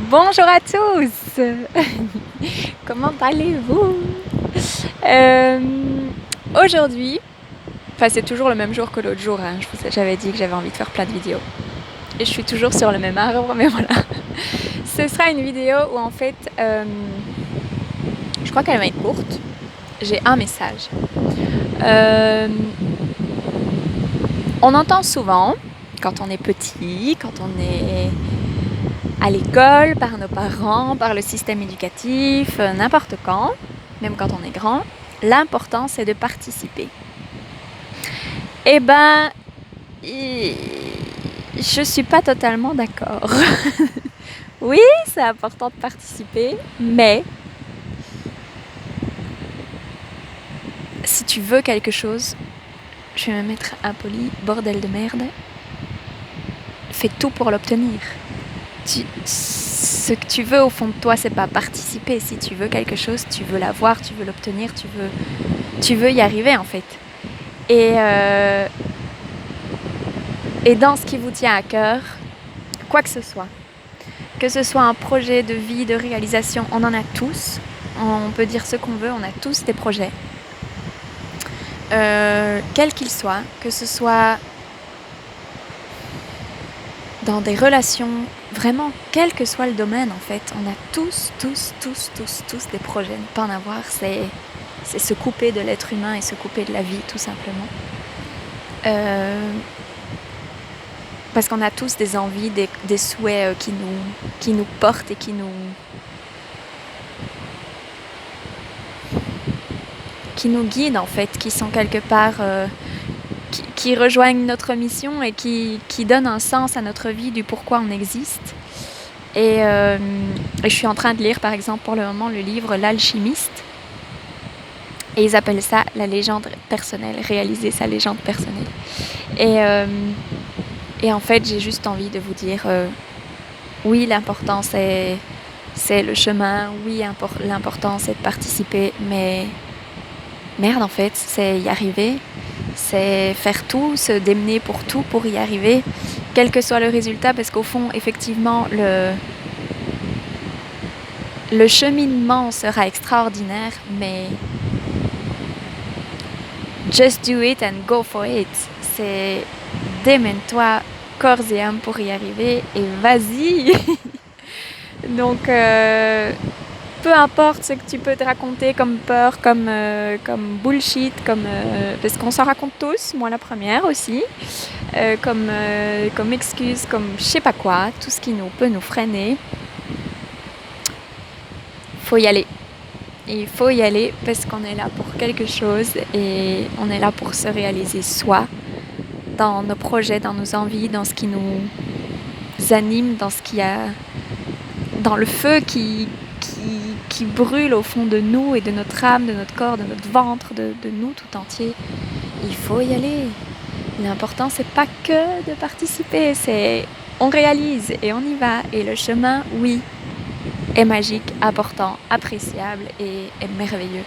Bonjour à tous. Comment allez-vous? Aujourd'hui, enfin c'est toujours le même jour que l'autre jour, hein. J'avais dit que j'avais envie de faire plein de vidéos. Et je suis toujours sur le même arbre, mais voilà. Ce sera une vidéo où en fait, je crois qu'elle va être courte. J'ai un message. On entend souvent, quand on est petit, quand on est à l'école, par nos parents, par le système éducatif, n'importe quand, même quand on est grand, l'important c'est de participer. Eh ben, je suis pas totalement d'accord. Oui, c'est important de participer, mais si tu veux quelque chose, je vais me mettre impoli, bordel de merde, fais tout pour l'obtenir. Ce que tu veux au fond de toi, c'est pas participer. Si tu veux quelque chose, tu veux l'avoir, tu veux l'obtenir, tu veux y arriver en fait. Et dans ce qui vous tient à cœur, quoi que ce soit un projet de vie, de réalisation, on en a tous. On peut dire ce qu'on veut, on a tous des projets. Quels qu'ils soient, que ce soit dans des relations, vraiment, quel que soit le domaine en fait, on a tous des projets. Ne pas en avoir, c'est se couper de l'être humain et se couper de la vie tout simplement. Parce qu'on a tous des envies, des souhaits qui nous portent et qui nous guident en fait, qui sont quelque part, qui rejoignent notre mission et qui donnent un sens à notre vie, du pourquoi on existe. Et je suis en train de lire par exemple pour le moment le livre L'Alchimiste. Et ils appellent ça la légende personnelle, réaliser sa légende personnelle. Et en fait, j'ai juste envie de vous dire, oui, l'important c'est le chemin, oui, l'important c'est de participer, mais merde en fait, c'est y arriver, c'est faire tout, se démener pour tout, pour y arriver, quel que soit le résultat, parce qu'au fond, effectivement, le cheminement sera extraordinaire, mais just do it and go for it. C'est démène-toi corps et âme pour y arriver et vas-y. Donc peu importe ce que tu peux te raconter comme peur, comme bullshit, parce qu'on s'en raconte tous, moi la première aussi, comme excuse, comme je sais pas quoi, tout ce qui peut nous freiner. Faut y aller. Il faut y aller parce qu'on est là pour quelque chose et on est là pour se réaliser soi, dans nos projets, dans nos envies, dans ce qui nous anime, dans le feu qui brûle au fond de nous et de notre âme, de notre corps, de notre ventre, de nous tout entier. Il faut y aller. L'important c'est pas que de participer, c'est on réalise et on y va. Et le chemin, oui, est magique, important, appréciable et est merveilleux.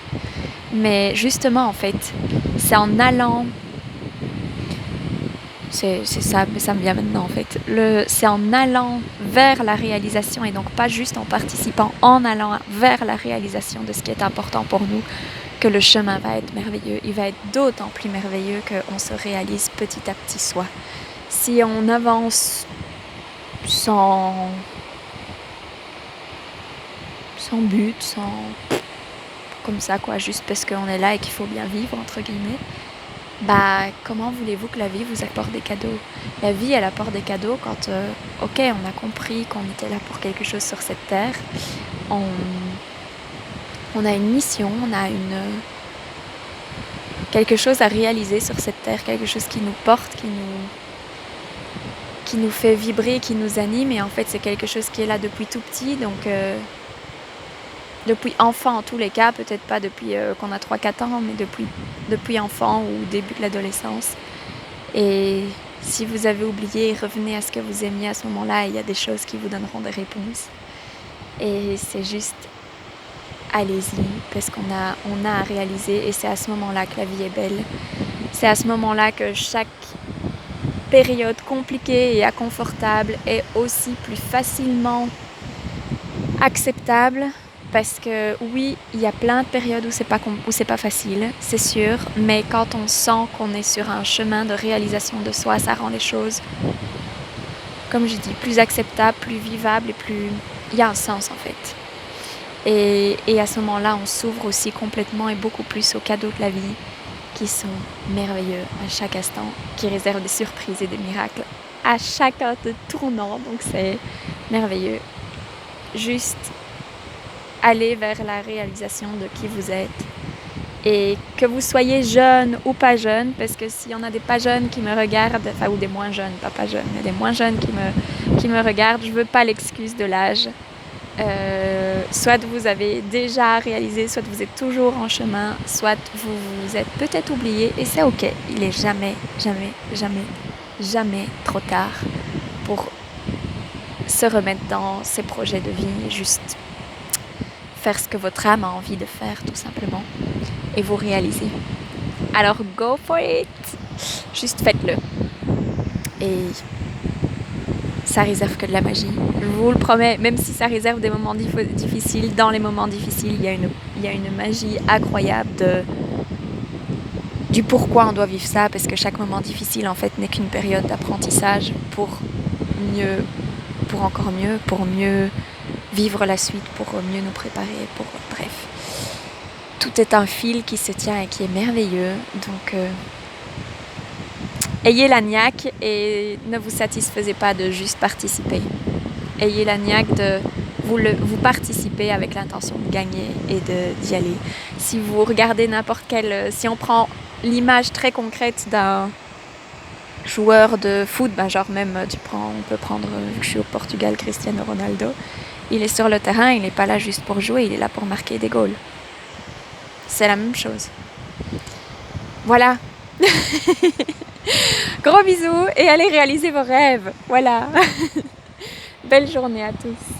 Mais justement en fait, c'est en allant, c'est ça me vient maintenant en fait. C'est en allant vers la réalisation et donc pas juste en participant, en allant vers la réalisation de ce qui est important pour nous, que le chemin va être merveilleux. Il va être d'autant plus merveilleux qu'on se réalise petit à petit soi. Si on avance sans but, comme ça quoi, juste parce qu'on est là et qu'il faut bien vivre entre guillemets, bah comment voulez-vous que la vie vous apporte des cadeaux? La vie elle apporte des cadeaux quand ok, on a compris qu'on était là pour quelque chose sur cette terre, on a une mission, on a quelque chose à réaliser sur cette terre, quelque chose qui nous porte, qui nous fait vibrer, qui nous anime, et en fait c'est quelque chose qui est là depuis tout petit, donc depuis enfant en tous les cas, peut-être pas depuis qu'on a 3-4 ans, mais depuis enfant ou début de l'adolescence. Et si vous avez oublié, revenez à ce que vous aimiez à ce moment-là, il y a des choses qui vous donneront des réponses. Et c'est juste, allez-y, parce qu'on a à réaliser, et c'est à ce moment-là que la vie est belle. C'est à ce moment-là que chaque période compliquée et inconfortable est aussi plus facilement acceptable parce que oui, il y a plein de périodes où c'est pas facile, c'est sûr, mais quand on sent qu'on est sur un chemin de réalisation de soi, ça rend les choses, comme je dis, plus acceptables, plus vivables et plus... Il y a un sens en fait. Et à ce moment-là, on s'ouvre aussi complètement et beaucoup plus aux cadeaux de la vie qui sont merveilleux à chaque instant, qui réservent des surprises et des miracles à chaque tournant, donc c'est merveilleux. Juste aller vers la réalisation de qui vous êtes. Et que vous soyez jeune ou pas jeune, parce que s'il y en a des pas jeunes qui me regardent, enfin ou des moins jeunes, pas jeunes, mais des moins jeunes qui me regardent, je veux pas l'excuse de l'âge. Soit vous avez déjà réalisé, soit vous êtes toujours en chemin, soit vous vous êtes peut-être oublié, et c'est ok. Il est jamais, jamais, jamais, jamais trop tard pour se remettre dans ses projets de vie et juste faire ce que votre âme a envie de faire tout simplement et vous réaliser. Alors go for it! Juste faites-le. Et ça réserve que de la magie. Je vous le promets, même si ça réserve des moments difficiles, dans les moments difficiles, il y a une magie incroyable du pourquoi on doit vivre ça, parce que chaque moment difficile en fait n'est qu'une période d'apprentissage pour encore mieux, pour mieux vivre la suite, pour mieux nous préparer, bref. Tout est un fil qui se tient et qui est merveilleux, donc ayez la niaque et ne vous satisfaisez pas de juste participer. Ayez la niaque de vous participer avec l'intention de gagner et d'y aller. Si vous regardez si on prend l'image très concrète d'un joueur de foot, genre même on peut prendre, vu que je suis au Portugal, Cristiano Ronaldo, il est sur le terrain, il n'est pas là juste pour jouer, il est là pour marquer des goals. C'est la même chose. Voilà. Gros bisous et allez réaliser vos rêves. Voilà. Belle journée à tous.